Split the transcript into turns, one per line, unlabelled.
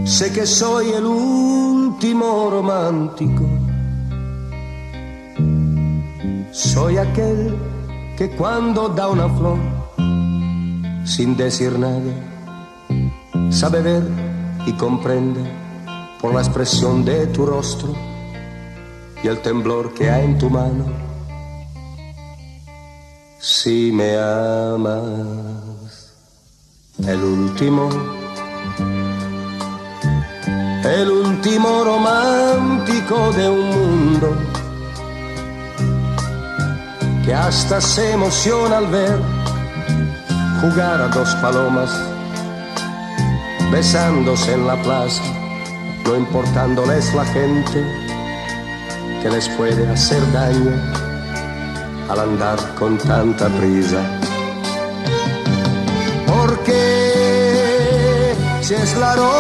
Sé que soy el último romántico. Soy aquel que cuando da una flor, sin decir nada, sabe ver y comprende por la expresión de tu rostro y el temblor que hay en tu mano. Si me amas, el último romántico de un mundo que hasta se emociona al ver jugar a dos palomas besándose en la plaza, no importándoles la gente que les puede hacer daño al andar con tanta prisa. Porque si es la